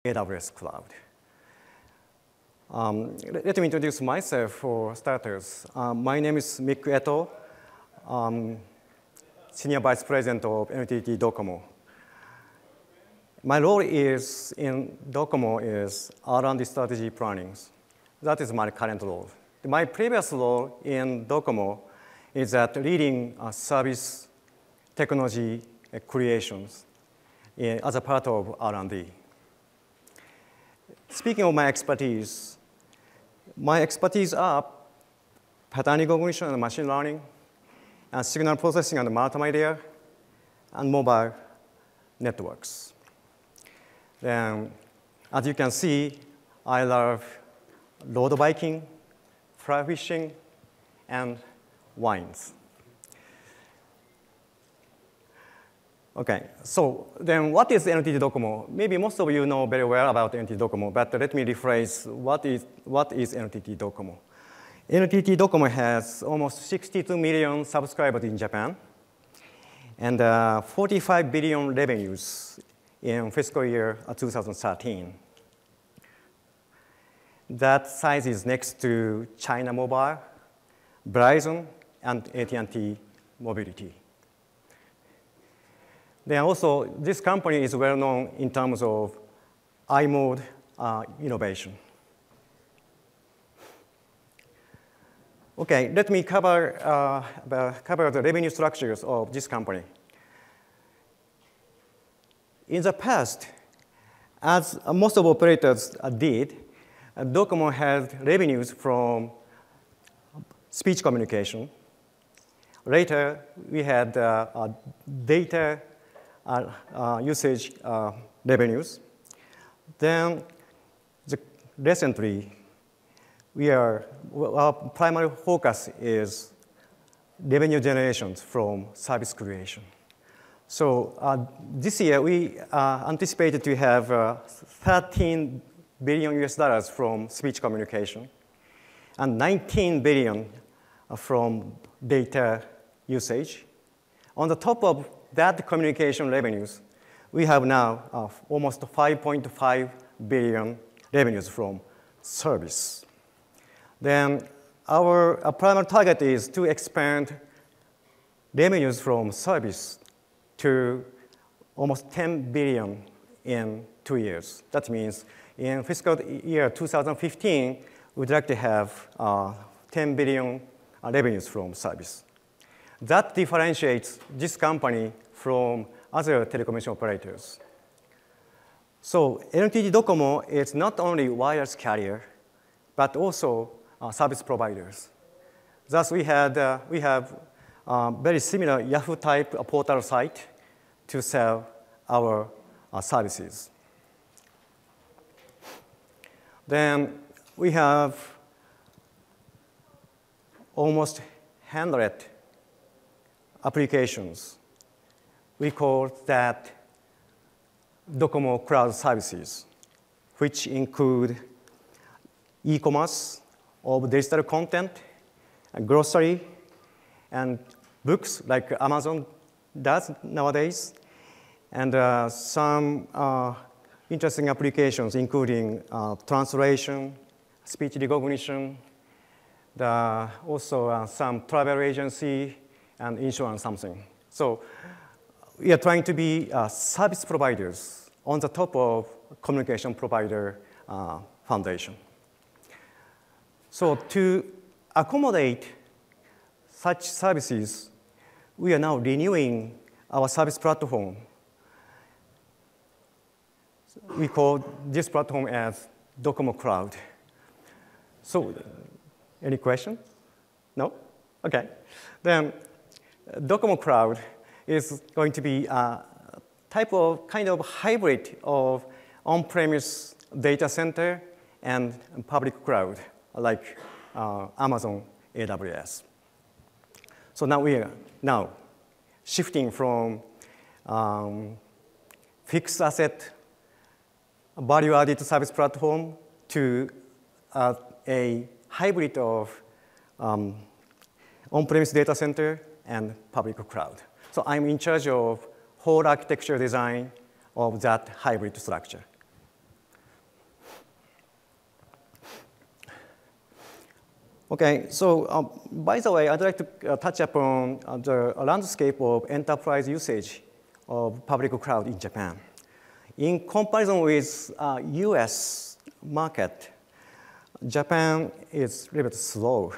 AWS cloud. Let me introduce myself for starters. My name is Minoru-Etoh, Senior Vice President of NTT DoCoMo. My role is in DoCoMo is R&D strategy planning. That is my current role. My previous role in DoCoMo is that leading service technology creations as a part of R&D. Speaking of my expertise are pattern recognition and machine learning, and signal processing and multimedia, and mobile networks. Then, as you can see, I love road biking, fly fishing, and wines. Okay, so then what is NTT DoCoMo? Maybe most of you know very well about NTT DoCoMo, but let me rephrase what is NTT DoCoMo. NTT DoCoMo has almost 62 million subscribers in Japan and 45 billion revenues in fiscal year 2013. That size is next to China Mobile, Verizon, and AT&T Mobility. Then also, this company is well known in terms of I-mode innovation. Okay, let me cover the revenue structures of this company. In the past, as most of operators did, DoCoMo had revenues from speech communication. Later, we had data usage revenues. Then, recently, our primary focus is revenue generation from service creation. So this year, we anticipated to have 13 billion US dollars from speech communication and 19 billion from data usage. On the top of that communication revenues, we have now almost 5.5 billion revenues from service. Then our primary target is to expand revenues from service to almost 10 billion in 2 years. That means in fiscal year 2015, we'd like to have 10 billion revenues from service. That differentiates this company from other telecommunication operators. So NTT DoCoMo is not only wireless carrier, but also service providers. Thus, we have very similar Yahoo-type portal site to sell our services. Then we have almost 100 applications. We call that DoCoMo Cloud Services, which include e-commerce of digital content, and grocery, and books like Amazon does nowadays, and some interesting applications including translation, speech recognition, also some travel agency and insurance something. So we are trying to be service providers on the top of communication provider foundation. So to accommodate such services, we are now renewing our service platform. We call this platform as DoCoMo Cloud. So, any questions? No? Okay. Then, DoCoMo Cloud is going to be a kind of hybrid of on-premise data center and public cloud, like Amazon AWS. So now we are shifting from fixed asset value-added service platform to a hybrid of on-premise data center and public cloud. So I'm in charge of whole architecture design of that hybrid structure. Okay, so by the way, I'd like to touch upon the landscape of enterprise usage of public cloud in Japan. In comparison with US market, Japan is a little bit slow.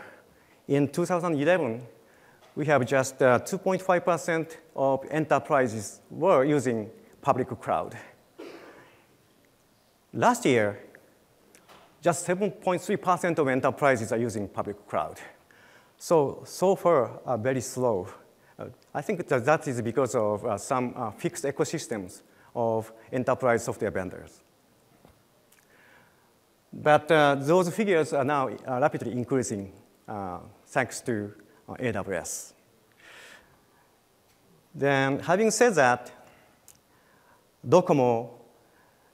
In 2011, we have just 2.5% of enterprises were using public cloud. Last year, just 7.3% of enterprises are using public cloud. So far, very slow. I think that is because of some fixed ecosystems of enterprise software vendors. But those figures are now rapidly increasing thanks to AWS. Then, having said that, DoCoMo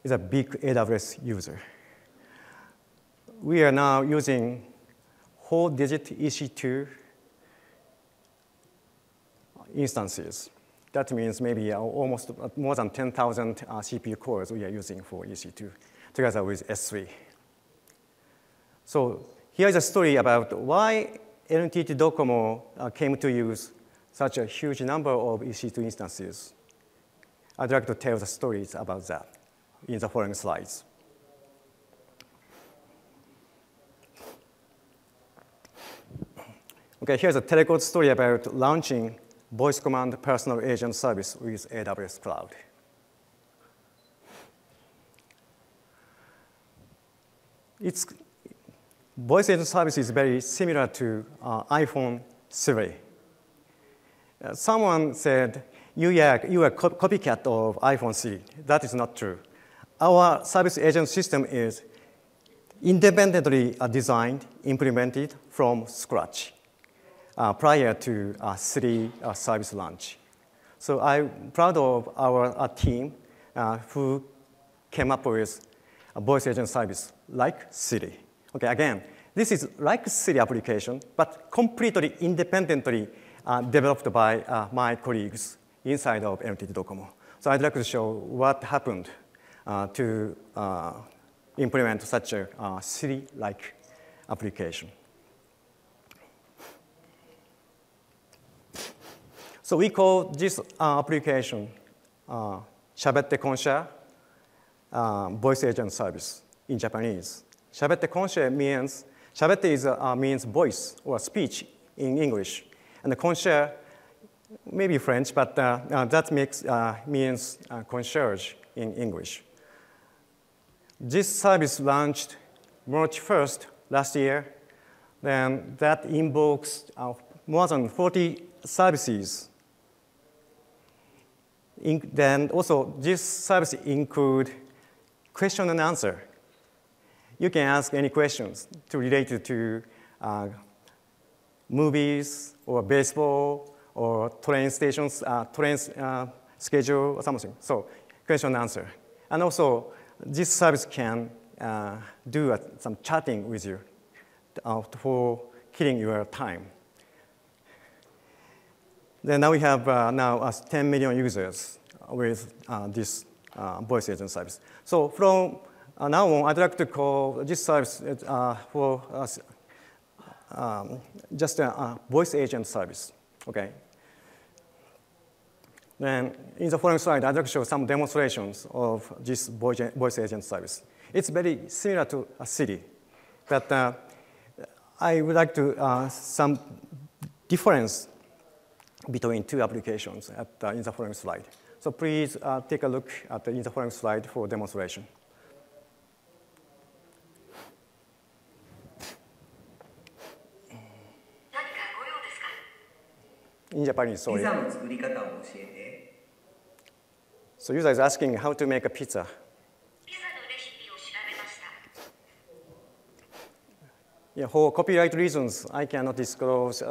is a big AWS user. We are now using 4-digit EC2 instances. That means maybe almost more than 10,000 CPU cores we are using for EC2, together with S3. So here is a story about why NTT DoCoMo came to use such a huge number of EC2 instances. I'd like to tell the stories about that in the following slides. Okay, here's a Telecon story about launching voice command personal agent service with AWS Cloud. Voice agent service is very similar to iPhone Siri. Someone said, you are a copycat of iPhone Siri. That is not true. Our service agent system is independently designed, implemented from scratch prior to Siri service launch. So I'm proud of our team who came up with a voice agent service like Siri. Okay, again, this is like Siri application, but completely independently developed by my colleagues inside of NTT DoCoMo. So I'd like to show what happened to implement such a Siri-like application. So we call this application Shabette Concier voice agent service in Japanese. Shabette Concier means, Shabette means voice or speech in English. And the concierge may be French, but that means concierge in English. This service launched March 1st last year. Then that invokes more than 40 services. Then also this service includes question and answer. You can ask any questions related to movies or baseball or train stations, train schedule or something. So question and answer. And also this service can do some chatting with you for killing your time. Then now we have 10 million users with this voice agent service. So from now on, I'd like to call this service for just a voice agent service. Okay. Then in the following slide, I'd like to show some demonstrations of this voice agent service. It's very similar to a Siri, but I would like to some difference between two applications in the following slide. So please take a look at in the following slide for demonstration. In Japanese, sorry. So user is asking how to make a pizza. Yeah, for copyright reasons, I cannot disclose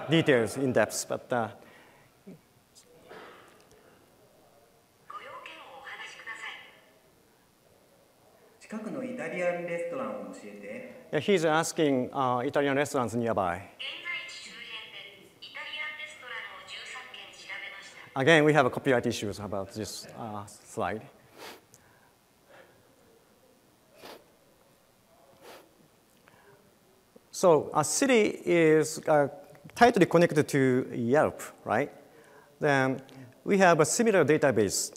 details in depth, but yeah, he's asking Italian restaurants nearby. Again, we have copyright issues about this slide. So City is tightly connected to Yelp, right? Then we have a similar database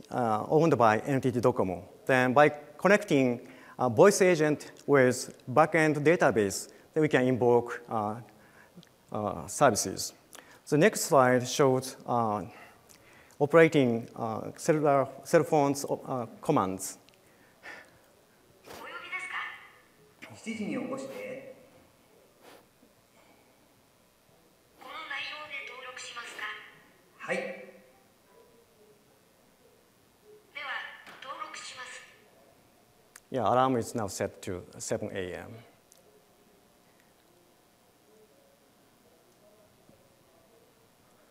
owned by NTT DoCoMo. Then by connecting a voice agent with backend database, then we can invoke services. The next slide shows operating cell phones commands. 7時に起こして。この内容で登録しますか。はい。では登録します。Yeah, alarm is now set to 7 a.m.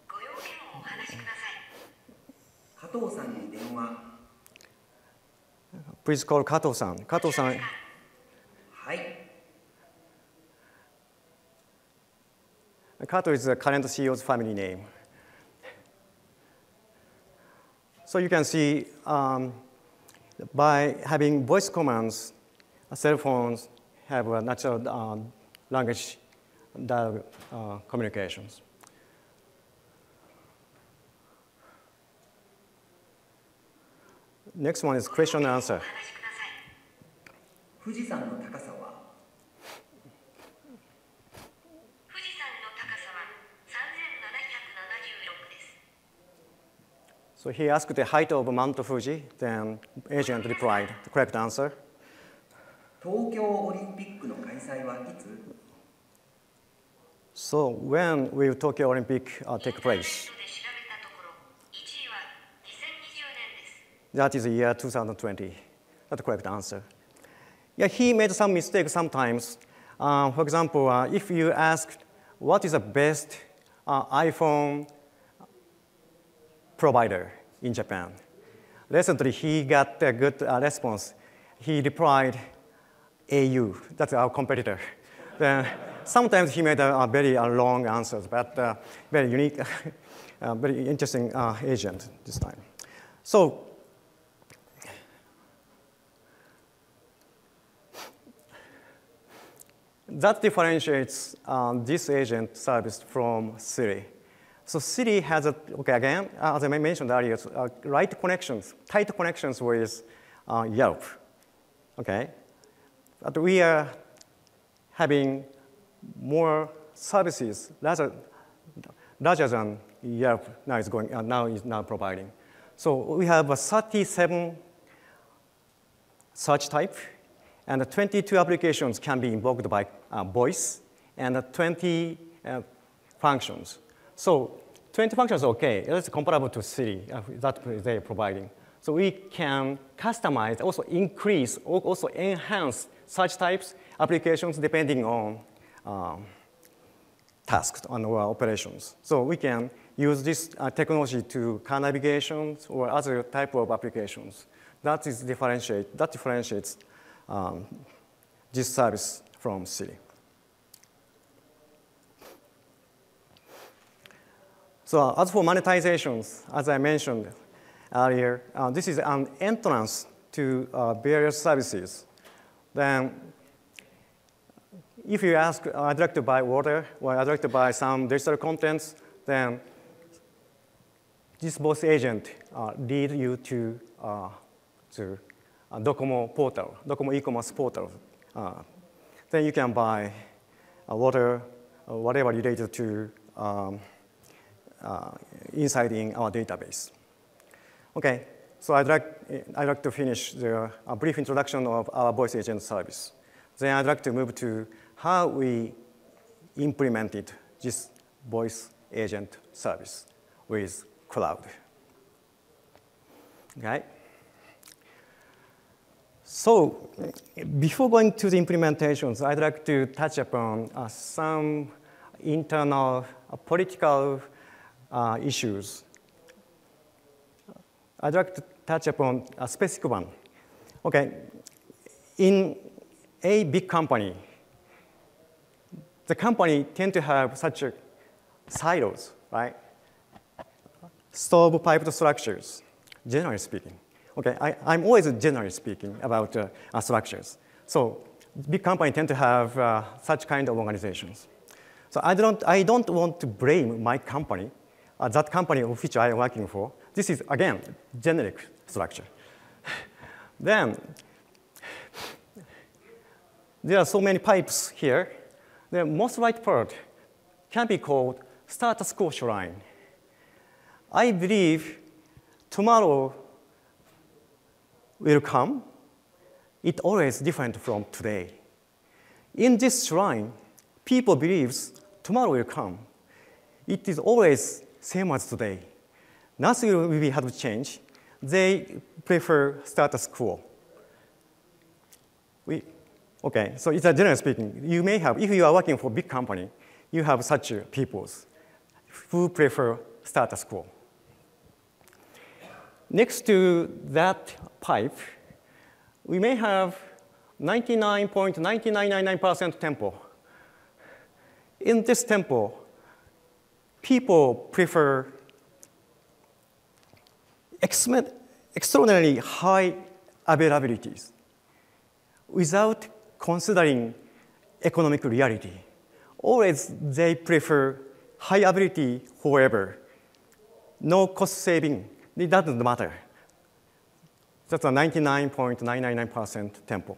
ご用件をお話しください。加藤さんに電話。Please call 加藤さん。加藤さん。はい。Kato is the current CEO's family name. So you can see by having voice commands, cell phones have a natural language dialogue communications. Next one is question and answer. 富士山の高さは So he asked the height of Mount Fuji, then agent replied the correct answer. 東京オリンピックの開催はいつ So when will Tokyo Olympic take place? That is the year 2020. That's the correct answer. Yeah, he made some mistakes sometimes. For example, if you ask what is the best iPhone provider in Japan, recently he got a good response. He replied, AU, that's our competitor. Then sometimes he made a very long answers, but very unique, very interesting agent this time. So that differentiates this agent service from Siri. So Siri has, again, as I mentioned earlier, tight connections with Yelp, okay? But we are having more services larger than Yelp now providing. So we have 37 search type, and 22 applications can be invoked by voice, and 20 functions. So 20 functions are okay. It's comparable to Siri that they're providing. So we can customize, also increase, also enhance search types, applications depending on tasks on our operations. So we can use this technology to car navigation or other type of applications. That differentiates this service from Siri. So as for monetizations, as I mentioned earlier, this is an entrance to various services. Then if you ask, I'd like to buy water, or I'd like to buy some digital contents, then this voice agent lead you to DoCoMo portal, DoCoMo e-commerce portal. Then you can buy water, or whatever related to inside in our database. Okay, so I'd like to finish the brief introduction of our voice agent service. Then I'd like to move to how we implemented this voice agent service with cloud. Okay. So before going to the implementations, I'd like to touch upon some internal political issues. I'd like to touch upon a specific one. Okay, in a big company, the company tend to have such silos, right? Stove-piped structures, generally speaking. Okay, I'm always generally speaking about structures. So big companies tend to have such kind of organizations. So I don't want to blame my company, that company of which I am working for. This is, again, generic structure. Then, there are so many pipes here. The most right part can be called status quo shrine. I believe tomorrow will come. It's always different from today. In this shrine, people believe tomorrow will come. It is always same as today. Nothing will have to change. They prefer status quo. Okay, so it's a general speaking. You may have, if you are working for a big company, you have such peoples who prefer status quo. Next to that pipe, we may have 99.9999% tempo. In this tempo, people prefer extraordinarily high availabilities without considering economic reality. Always they prefer high availability, however, no cost saving. It doesn't matter. That's a 99.999% tempo.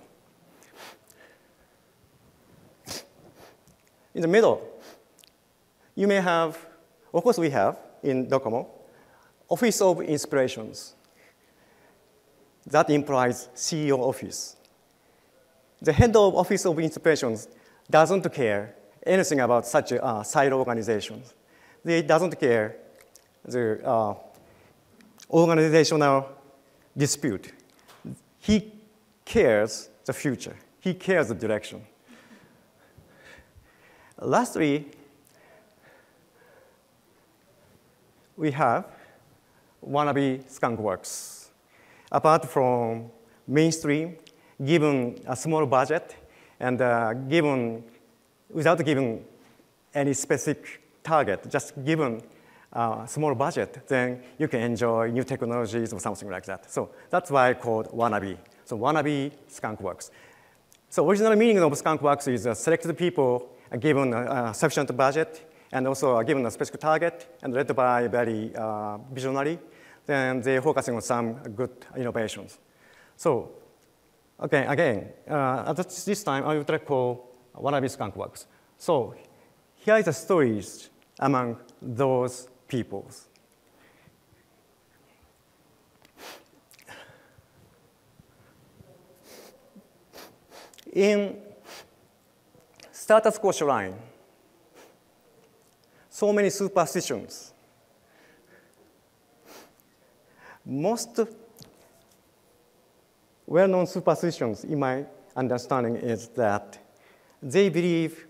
In the middle, you may have, of course we have in DoCoMo, Office of Inspirations. That implies CEO office. The head of Office of Inspirations doesn't care anything about such silo organizations. They doesn't care the organizational dispute. He cares the future. He cares the direction. Lastly, we have wannabe skunkworks. Apart from mainstream, given a small budget and without giving any specific target, just given a small budget, then you can enjoy new technologies or something like that. So that's why I called wannabe. So wannabe skunkworks. So original meaning of skunkworks is selected people given a sufficient budget and also given a specific target and led by very visionary. Then they're focusing on some good innovations. So okay, again, at this time, I would like to call wannabe skunkworks. So here is the stories among those peoples. In status quo shrine, so many superstitions. Most well-known superstitions, in my understanding, is that they believe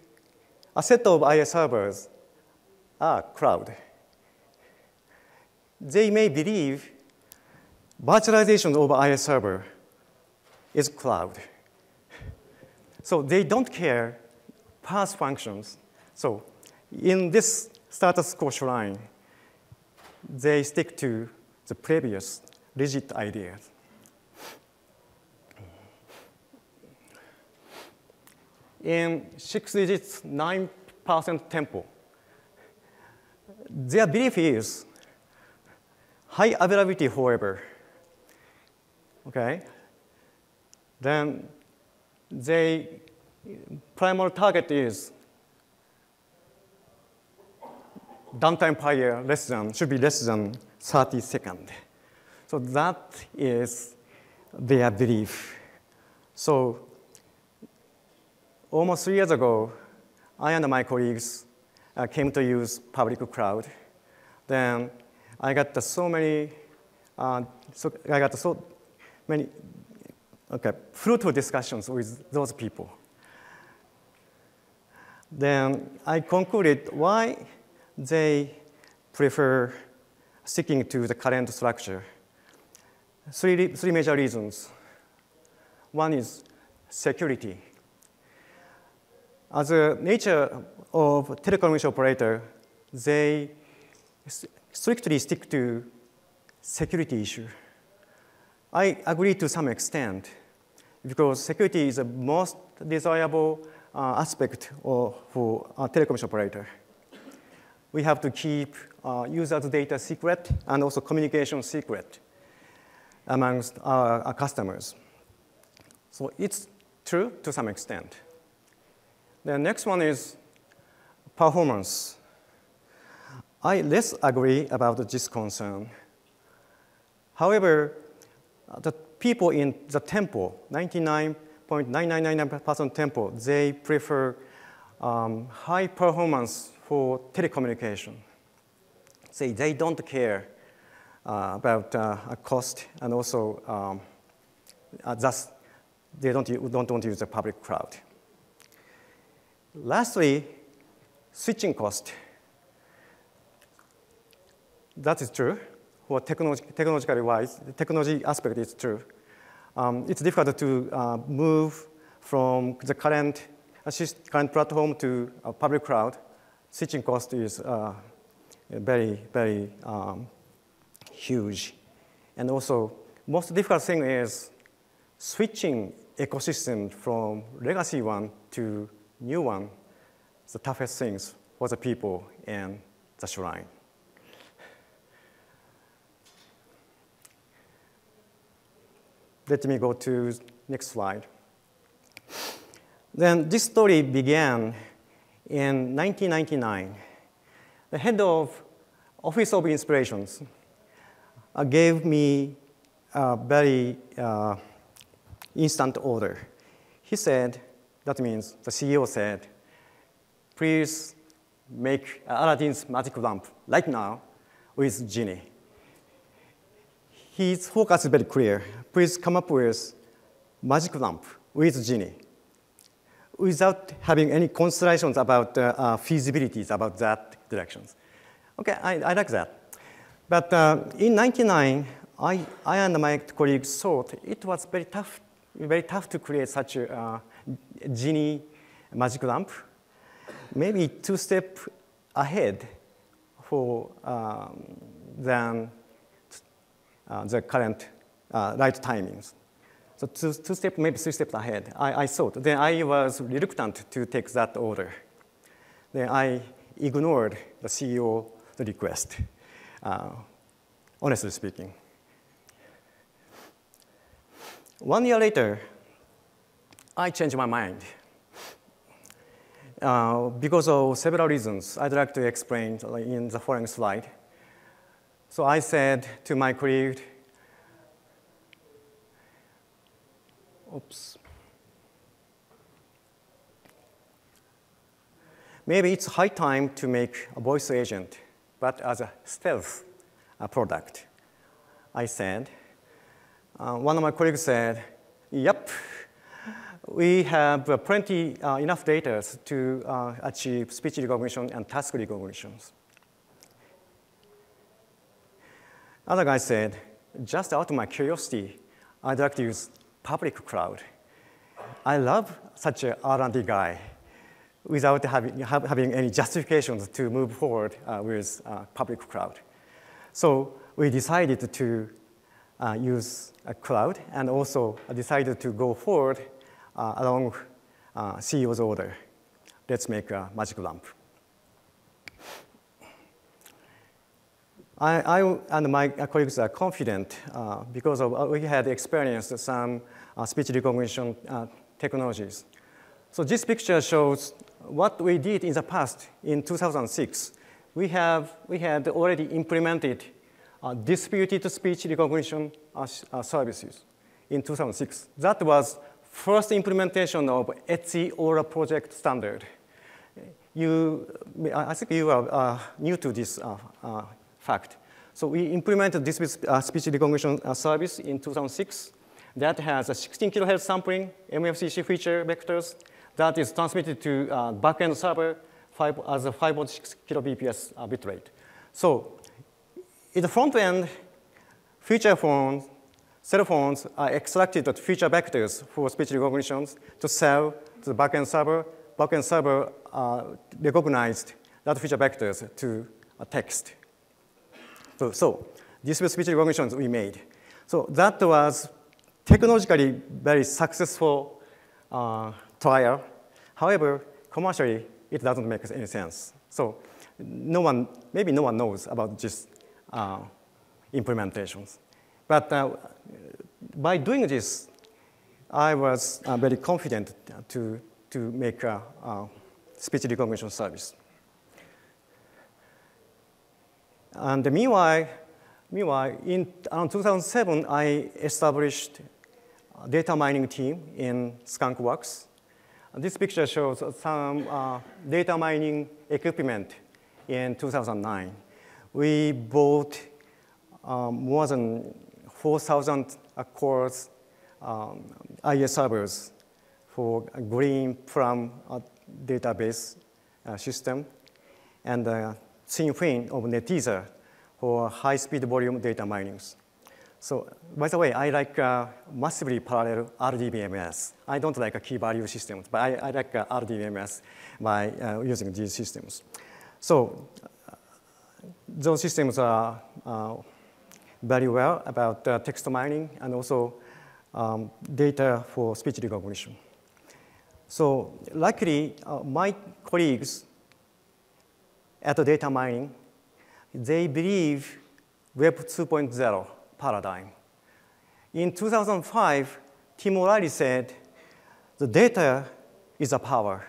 a set of IS servers are cloud. They may believe virtualization of IS server is cloud. So they don't care path functions. So in this status quo shrine, they stick to the previous rigid ideas. In 6 digits, 9% tempo, their belief is high availability, however. Okay? Then their primary target is downtime period should be less than 30 seconds. So that is their belief. So almost 3 years ago, I and my colleagues came to use public cloud. Then I got so many fruitful discussions with those people. Then I concluded why they prefer sticking to the current structure. Three major reasons. One is security. As a nature of telecommunication operator, they strictly stick to security issue. I agree to some extent. because security is the most desirable aspect for a telecommunication operator. We have to keep users' data secret and also communication secret amongst our customers. So it's true to some extent. The next one is performance. I less agree about this concern. However, the people in the tempo, 99.999% tempo, they prefer high performance for telecommunication. They don't care about cost, and also thus they don't want to use the public cloud. Lastly, switching cost. That is true. For technologically wise, the technology aspect is true. It's difficult to move from the current platform to a public cloud. Switching cost is very, very huge. And also, most difficult thing is switching ecosystem from legacy one to new one. The toughest things for the people and the shrine. Let me go to next slide. Then this story began in 1999. The head of Office of Inspirations gave me a very instant order. He said, that means the CEO said, please make Aladdin's magic lamp right now with Genie. His focus is very clear. Please come up with magic lamp with Genie without having any considerations about feasibilities about that directions. Okay, I like that. But in 1999, I and my colleagues thought it was very tough to create such a Genie magic lamp. Maybe 2 steps ahead for than the current right timings. So 2 steps, maybe 3 steps ahead, I thought. Then I was reluctant to take that order. Then I ignored the CEO's request, honestly speaking. 1 year later, I changed my mind. Because of several reasons, I'd like to explain in the following slide. So I said to my colleague, oops. Maybe it's high time to make a voice agent, but as a stealth product. I said, one of my colleagues said, yep, we have plenty, enough data to achieve speech recognition and task recognitions. Other guy said, just out of my curiosity, I'd like to use public cloud. I love such an R&D guy without having any justifications to move forward with public cloud. So we decided to use a cloud and also decided to go forward along CEO's order. Let's make a magic lamp. I and my colleagues are confident because we had experienced some speech recognition technologies. So this picture shows what we did in the past in 2006. We had already implemented distributed speech recognition services in 2006. That was first implementation of ETSI Aura project standard. I think you are new to this fact. So we implemented this speech recognition service in 2006 that has a 16 kHz sampling, MFCC feature vectors that is transmitted to backend server as a 5.6 kbps bitrate. So in the front end, feature phones, cell phones are extracted at feature vectors for speech recognitions to sell to the backend server. Backend server recognized that feature vectors to text. So these were speech recognitions we made. So that was technologically very successful trial. However, commercially, it doesn't make any sense. So maybe no one knows about this implementations. But by doing this, I was very confident to make a speech recognition service. And meanwhile, in around 2007, I established a data mining team in Skunkworks. This picture shows some data mining equipment in 2009. We bought more than 4,000 cores IS servers for a green from a database system, and Sinfin of NetEaser for high-speed volume data minings. So, by the way, I like massively parallel RDBMS. I don't like key value systems, but I like RDBMS by using these systems. So, those systems are very well about text mining and also data for speech recognition. So, luckily, my colleagues at the data mining, they believe Web 2.0 paradigm. In 2005, Tim O'Reilly said, the data is a power.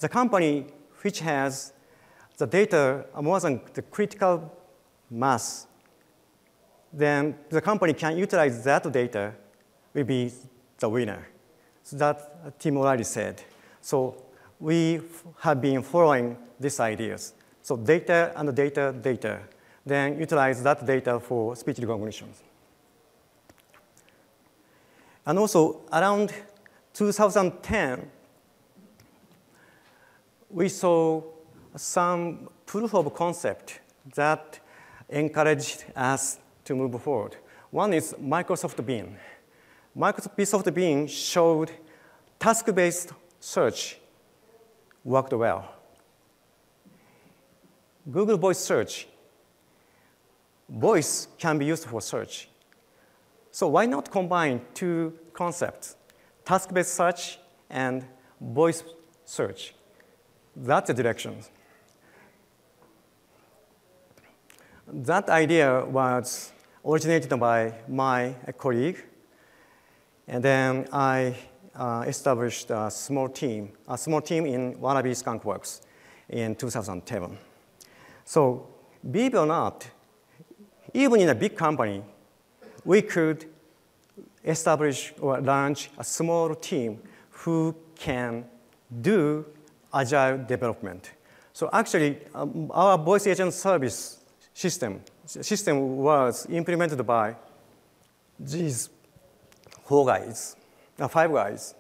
The company which has the data more than the critical mass, then the company can utilize that data will be the winner. So that Tim O'Reilly said. So we have been following these ideas. So data and data. Then utilize that data for speech recognition. And also around 2010, we saw some proof of concept that encouraged us to move forward. One is Microsoft Bing. Microsoft Bing showed task-based search worked well. Google Voice Search, voice can be used for search. So why not combine two concepts, task-based search and voice search? That's the direction. That idea was originated by my colleague, and then I established a small team in wannabe Skunkworks in 2007. So believe it or not, even in a big company, we could establish or launch a small team who can do agile development. So actually, our voice agent service system was implemented by these five guys.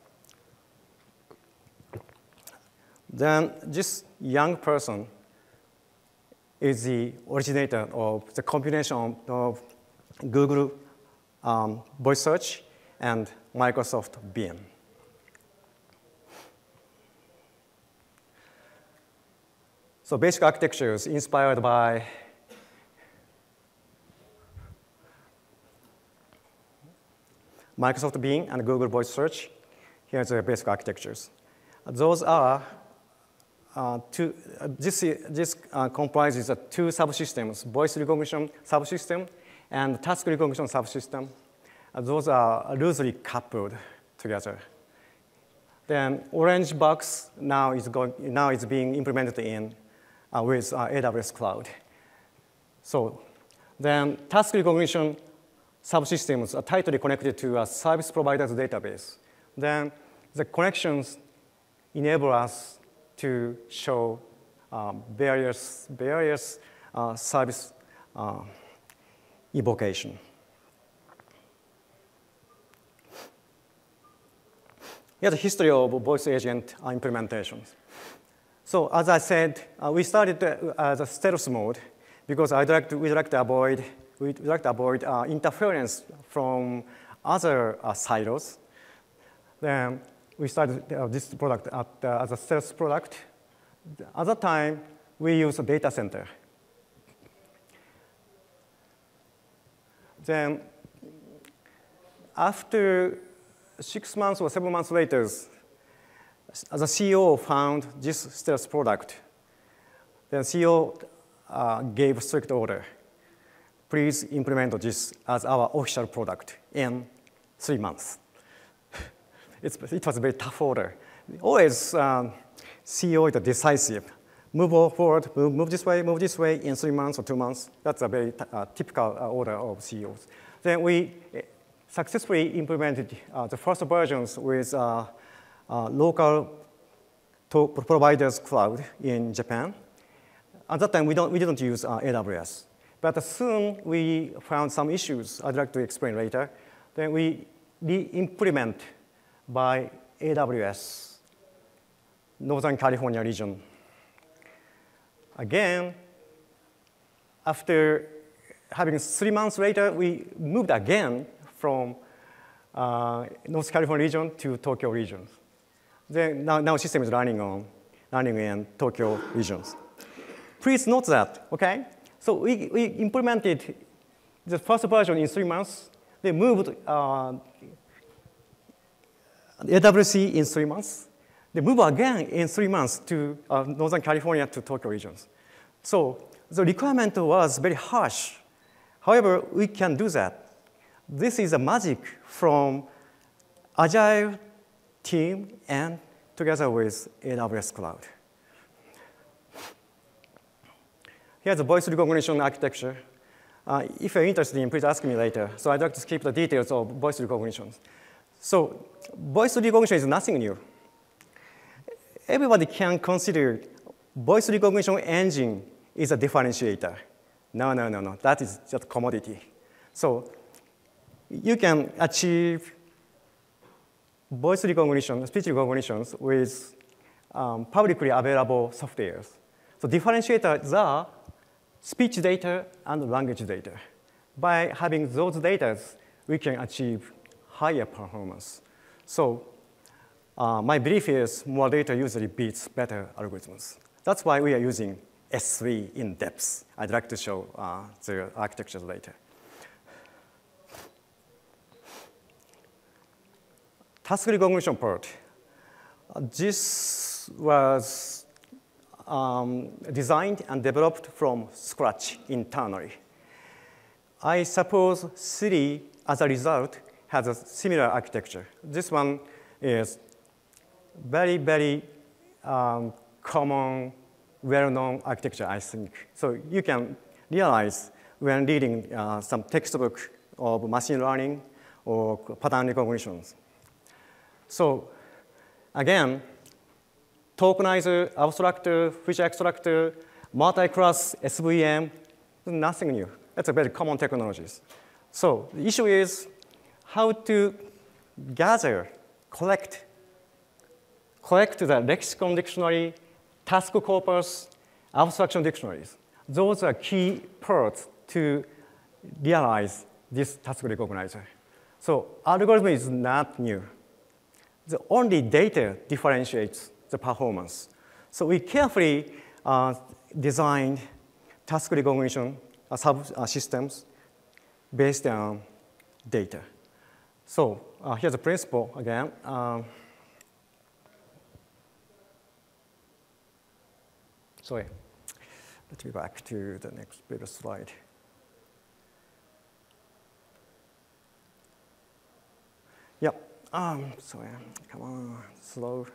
Then this young person is the originator of the combination of Google Voice Search and Microsoft Bing. So basic architecture is inspired by Microsoft Bing and Google Voice Search. Here's the basic architectures. Those are this comprises two subsystems, voice recognition subsystem and task recognition subsystem. Those are loosely coupled together. Then orange box now is being implemented in with AWS Cloud. So then task recognition subsystems are tightly connected to a service provider's database. Then the connections enable us to show various service evocation. Here's the history of voice agent implementations. So as I said, we started as a stealth mode because we'd like to avoid interference from other silos. Then we started this product as a stealth product. At that time, we used a data center. Then after 6 months or 7 months later, the CEO found this status product. Then CEO gave a strict order. Please implement this as our official product in 3 months. It was a very tough order. Always CEO is decisive. Move forward, move this way in 3 months or 2 months. That's a very typical order of CEOs. Then we successfully implemented the first versions with local providers cloud in Japan. At that time, we didn't use AWS. But soon we found some issues I'd like to explain later. Then we re-implement by AWS, Northern California region. Again, after having 3 months later, we moved again from North California region to Tokyo regions. Then now system is running in Tokyo regions. Please note that, okay? So we implemented the first version in 3 months. They moved AWC in 3 months. They move again in 3 months to Northern California to Tokyo regions. So the requirement was very harsh. However, we can do that. This is a magic from Agile team and together with AWS Cloud. Here's the voice recognition architecture. If you're interested please ask me later. So I'd like to skip the details of voice recognition. So voice recognition is nothing new. Everybody can consider voice recognition engine is a differentiator. No. That is just commodity. So you can achieve voice recognition, speech recognitions with publicly available softwares. So differentiators are speech data and language data. By having those data, we can achieve higher performance. So my belief is more data usually beats better algorithms. That's why we are using S3 in depth. I'd like to show the architecture later. Task recognition part. This was designed and developed from scratch internally. I suppose Siri, as a result, has a similar architecture. This one is very, very common, well-known architecture, I think. So you can realize when reading some textbook of machine learning or pattern recognitions. So again, tokenizer, abstractor, feature extractor, multi-class SVM, nothing new. That's a very common technologies. So the issue is how to gather, collect the lexicon dictionary, task corpus, abstraction dictionaries. Those are key parts to realize this task recognizer. So algorithm is not new. The only data differentiates the performance. So we carefully designed task recognition systems based on data. So here's the principle again. Sorry, let me back to the next previous slide. Yeah, sorry, come on, slow.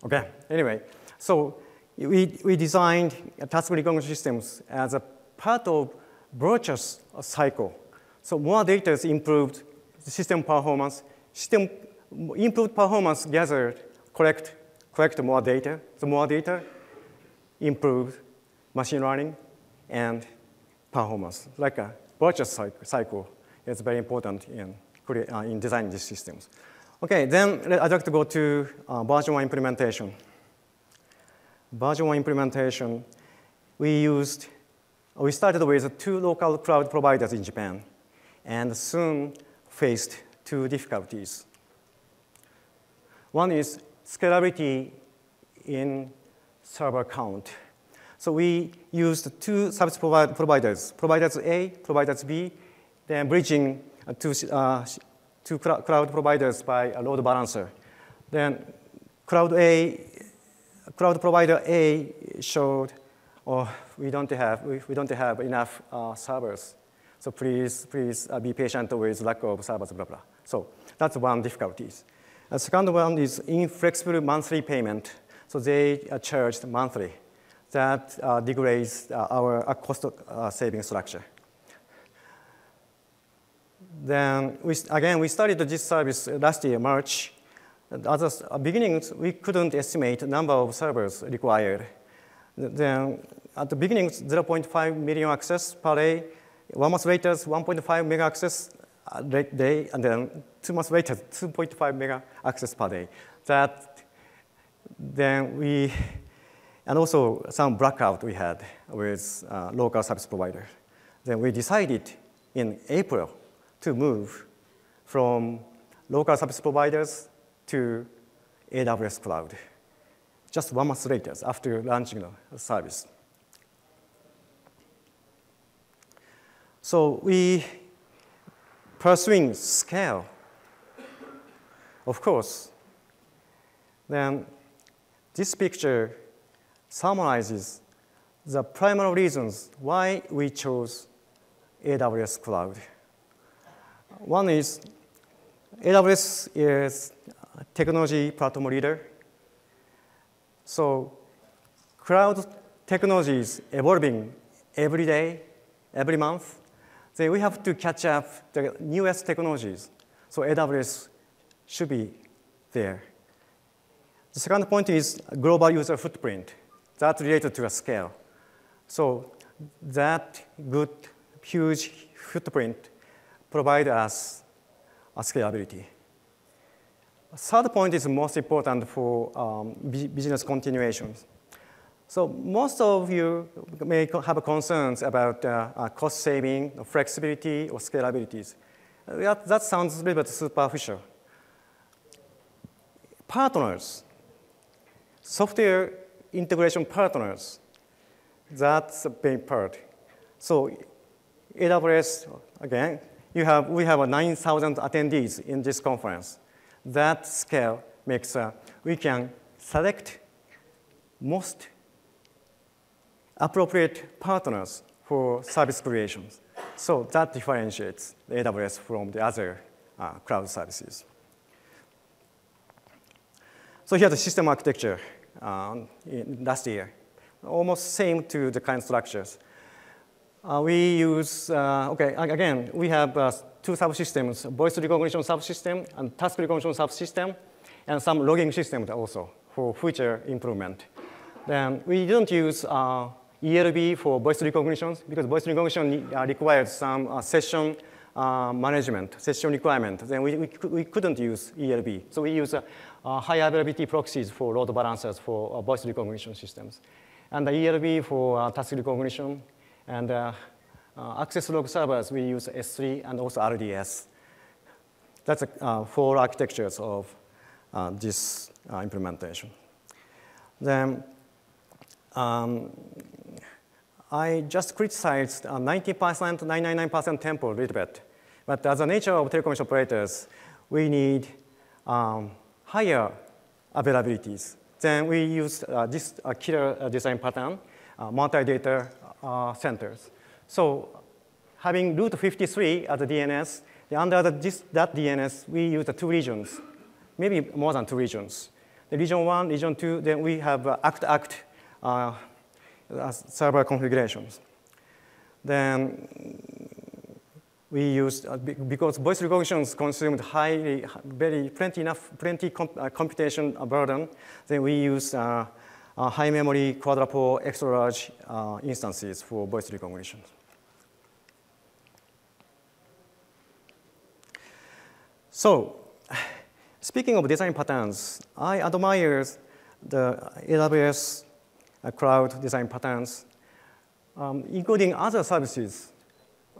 Okay, anyway, so we designed task recognition systems as a part of virtuous cycle. So more data is improved the system performance. System improved performance gathered, collect more data. The more data improved machine learning and performance. Like a virtuous cycle is very important in designing these systems. Okay, then I'd like to go to version 1 implementation. Version 1 implementation, we started with 2 local cloud providers in Japan and soon faced 2 difficulties. One is scalability in server count. So we used two service providers, providers A, providers B, then bridging two cloud providers by a load balancer. Then cloud provider A showed, oh, we don't have enough servers. So please be patient with lack of servers, blah, blah. So that's one difficulty. The second one is inflexible monthly payment. So they charged monthly. That degrades our cost saving structure. Then we started this service last year, March. At the beginning, we couldn't estimate the number of servers required. Then at the beginning, 0.5 million access per day. 1 month later, 1.5 mega access a day, and then 2 months later, 2.5 mega access per day. And also some blackout we had with local service provider. Then we decided in April to move from local service providers to AWS cloud, just 1 month later after launching the service. So we pursuing scale, of course. Then this picture summarizes the primary reasons why we chose AWS cloud. One is AWS is a technology platform leader. So cloud technology is evolving every day, every month. Then we have to catch up the newest technologies. So AWS should be there. The second point is global user footprint. That's related to a scale. So that good, huge footprint provides us a scalability. Third point is most important for business continuation. So most of you may have concerns about cost saving, flexibility, or scalabilities. That sounds a little bit superficial. Partners, software integration partners, that's a big part. So AWS, again, we have 9,000 attendees in this conference. That scale makes we can select most appropriate partners for service creations. So that differentiates the AWS from the other cloud services. So here's the system architecture last year, almost same to the current structures. We use, again, we have two subsystems, voice recognition subsystem and task recognition subsystem, and some logging systems also for future improvement. Then we didn't use ELB for voice recognition because voice recognition requires some session management, session requirement. Then we couldn't use ELB. So we use high availability proxies for load balancers for voice recognition systems. And the ELB for task recognition. And access log servers, we use S3 and also RDS. That's four architectures of this implementation. Then I just criticized 90%, 99% tempo a little bit. But as a nature of telecommunication operators, we need higher availabilities. Then we use this killer design pattern, multi-data centers. So having route 53 as a DNS, under that DNS, we use the two regions, maybe more than two regions. The region 1, region 2, then we have act server configurations. Then we use, because voice recognitions consumed plenty computation burden, then we use high memory quadruple extra large instances for voice recognition. So, speaking of design patterns, I admire the AWS cloud design patterns, including other services.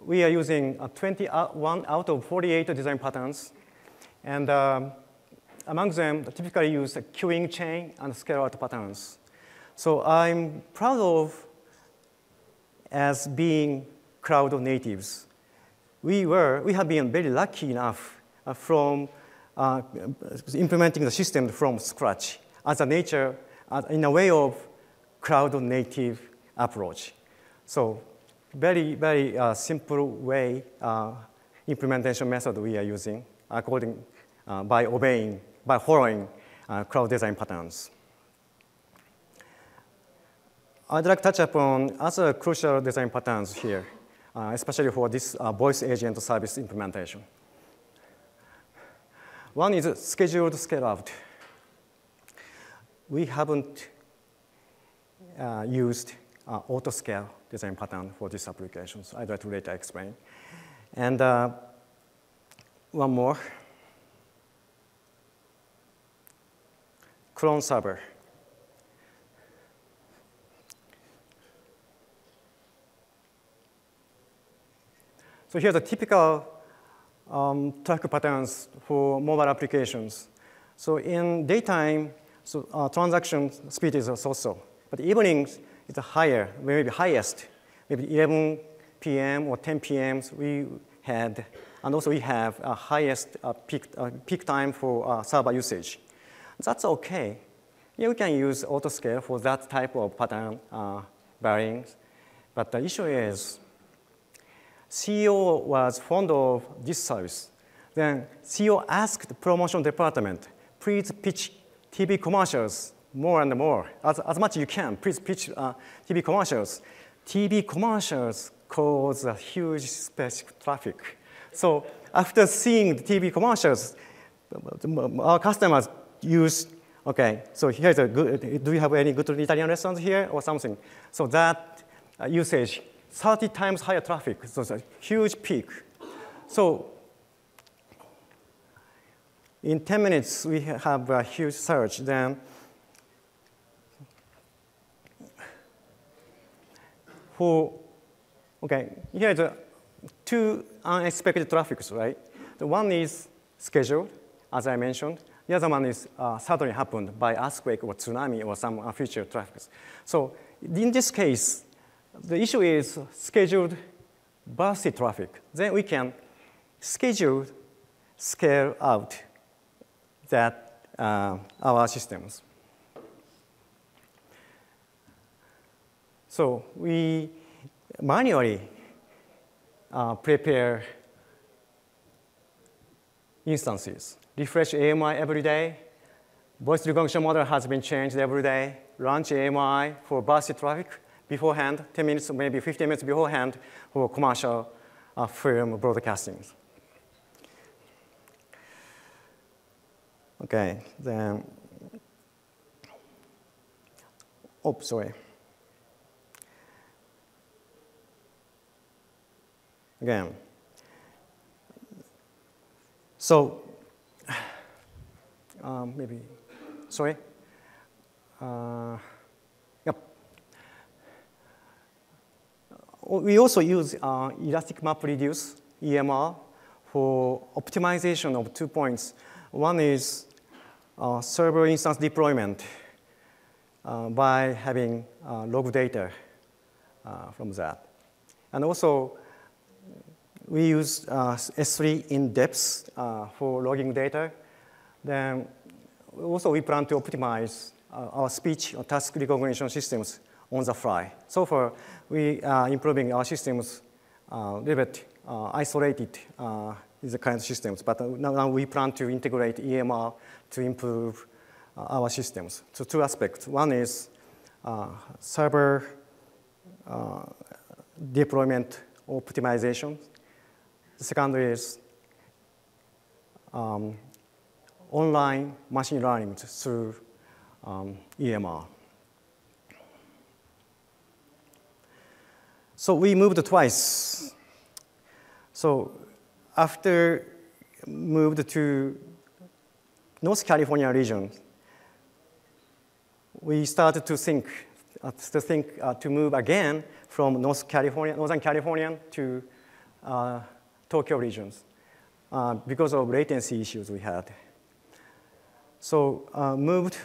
We are using 21 out of 48 design patterns, and among them, typically use queuing chain and scale-out patterns. So I'm proud of as being cloud natives, we have been very lucky enough from implementing the system from scratch as a nature, in a way of cloud native approach. So very, very simple way implementation method we are using by following cloud design patterns. I'd like to touch upon other crucial design patterns here, especially for this voice agent service implementation. One is scheduled scale out. We haven't used auto scale design pattern for these applications. I'd like to later explain. And one more, clone server. So here's the typical traffic patterns for mobile applications. So in daytime, transaction speed is so-so. But evenings, it's higher, maybe highest, maybe 11 p.m. or 10 p.m. we had. And also we have a highest peak time for server usage. That's okay. Yeah, we can use autoscale for that type of pattern varying. But the issue is, CEO was fond of this service. Then CEO asked the promotion department, please pitch TV commercials more and more, as much as you can. Please pitch TV commercials. TV commercials cause a huge specific traffic. So after seeing the TV commercials, our customers use, okay, so here's a good, do you have any good Italian restaurants here or something? So that usage, 30 times higher traffic, so it's a huge peak. So in 10 minutes, we have a huge surge. Then okay, here are the two unexpected traffics, right? The one is scheduled, as I mentioned. The other one is suddenly happened by earthquake or tsunami or some future traffics. So in this case, the issue is scheduled bursty traffic. Then we can schedule scale out that our systems. So we manually prepare instances, refresh AMI every day. Voice recognition model has been changed every day. Launch AMI for bursty traffic beforehand, 10 minutes, maybe 15 minutes beforehand for commercial film broadcasting. Okay, then, oh, sorry. Again, so maybe, sorry. Yep. We also use elastic MapReduce, EMR, for optimization of 2 points. One is server instance deployment by having log data from that. And also, we use S3 in-depth for logging data. Then also we plan to optimize our speech or task recognition systems on the fly. So far, we are improving our systems a little bit isolated in the current systems. But now we plan to integrate EMR to improve our systems. So 2 aspects. One is server deployment optimization. The second is online machine learning through EMR. So we moved twice. So after moved to North California region, we started to think to move again from Northern California to Tokyo regions because of latency issues we had. So moved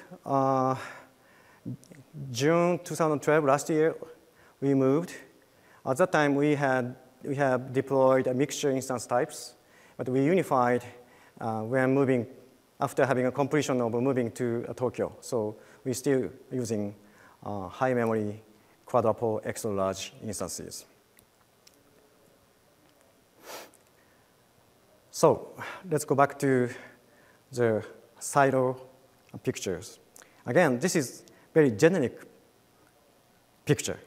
June 2012, last year, we moved At that time, we have deployed a mixture instance types, but we unified when moving, after having a completion of moving to Tokyo. So we're still using high memory quadruple extra large instances. So let's go back to the silo pictures. Again, this is very generic picture.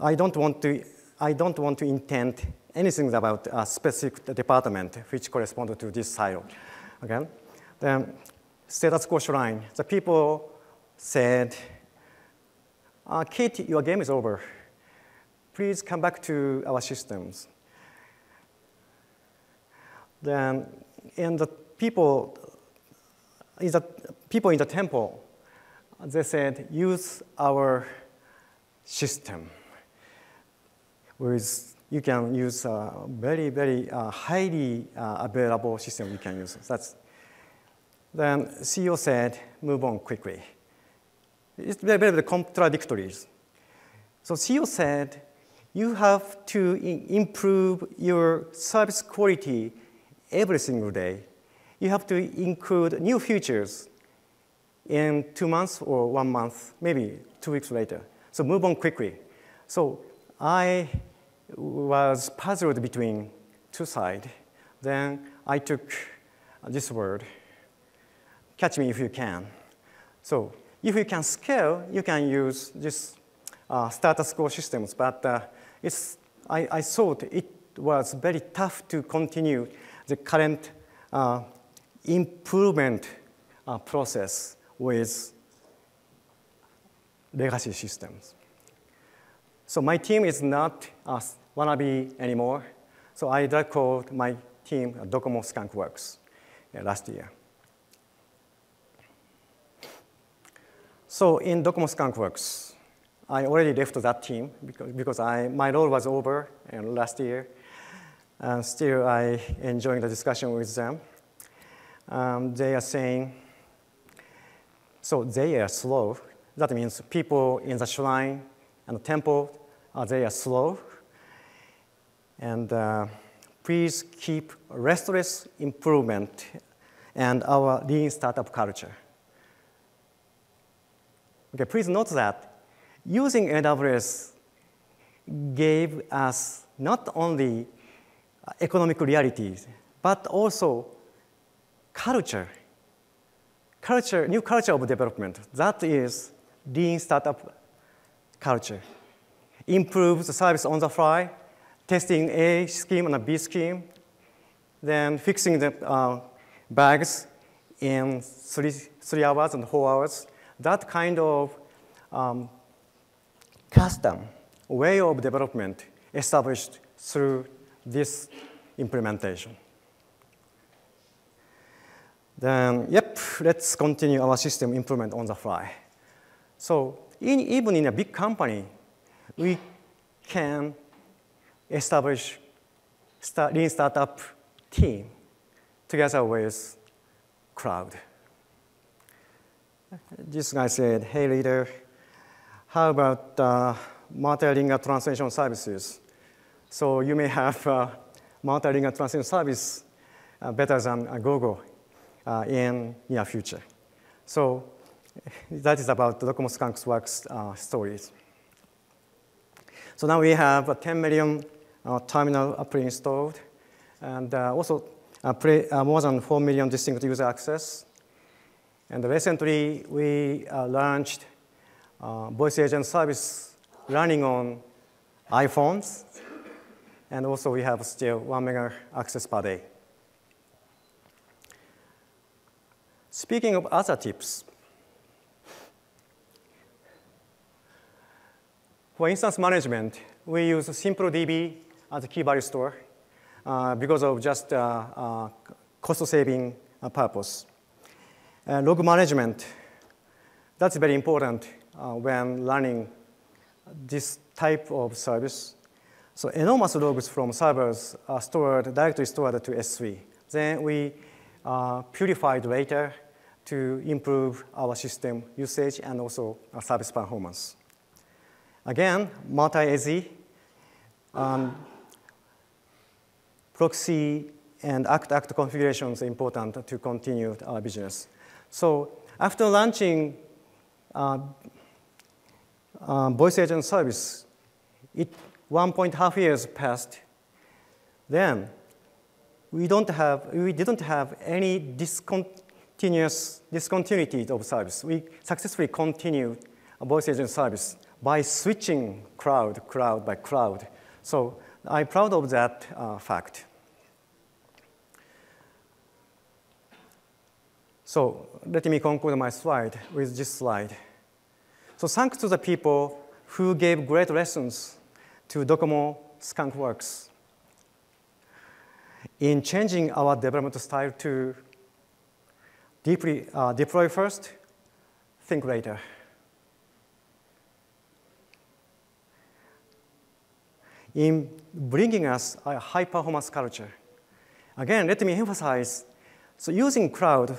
I don't want to intend anything about a specific department which corresponds to this silo. Okay? Then status quo shrine. The people said, Kate, your game is over. Please come back to our systems. Then in the people in the temple, they said, use our system. You can use a very, very highly available system you can use. Then CEO said, move on quickly. It's very, very contradictory. So CEO said, you have to improve your service quality every single day. You have to include new features in 2 months or 1 month, maybe 2 weeks later. So move on quickly. So I was puzzled between two sides. Then I took this word, catch me if you can. So if you can scale, you can use this status quo systems. But I thought it was very tough to continue the current improvement process with legacy systems. So my team is not wannabe anymore. So I called my team DoCoMo Skunkworks last year. So in DoCoMo Skunkworks, I already left that team because my role was over last year. And still, I enjoying the discussion with them. They are saying, so they are slow. That means people in the shrine and the temple, they are slow. And please keep restless improvement and our lean startup culture. Okay, please note that using AWS gave us not only economic realities, but also new culture of development. That is lean startup culture. Improve the service on the fly, testing A scheme and a B scheme, then fixing the bugs in 3 hours and 4 hours. That kind of custom way of development established through this implementation. Then, let's continue our system improvement on the fly. So even in a big company, we can establish lean startup team together with cloud. This guy said, hey, leader, how about multi-linear translation services? So you may have multi-linear translation service better than Google in near future. So that is about the DoCoMo Skunkworks stories. So now we have 10 million terminal pre-installed, and also more than 4 million distinct user access. And recently, we launched voice agent service running on iPhones. And also, we have still 1 mega access per day. Speaking of other tips, for instance management, we use SimpleDB as a key value store because of just cost-saving purpose. Log management, that's very important when running this type of service. So enormous logs from servers are directly stored to S3. Then we purified later to improve our system usage and also our service performance. Again, multi-AZ, proxy and act-act configurations are important to continue our business. So after launching voice agent service, 1.5 years passed. Then we didn't have any discontinuity of service. We successfully continued a voice agent service by switching cloud by cloud. So I'm proud of that fact. So let me conclude my slide with this slide. So thanks to the people who gave great lessons to DoCoMo Skunkworks in changing our development style to deeply deploy first, think later. In bringing us a high-performance culture. Again, let me emphasize, so using cloud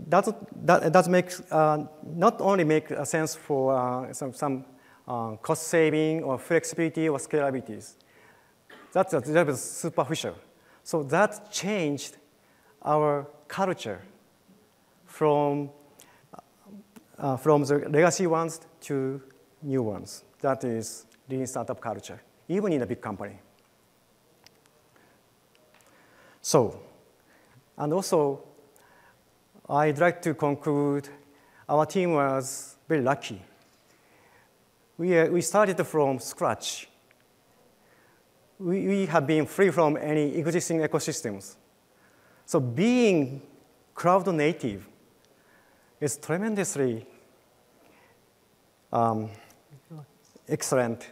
does make, not only make sense for some cost saving or flexibility or scalabilities. That was superficial. So that changed our culture from the legacy ones to new ones. That is lean startup culture, even in a big company. So, and also, I'd like to conclude our team was very lucky. We started from scratch. We have been free from any existing ecosystems. So being cloud native is tremendously excellent.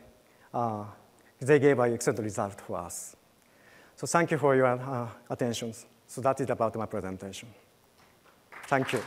They gave an excellent result for us. So thank you for your attention. So that is about my presentation. Thank you.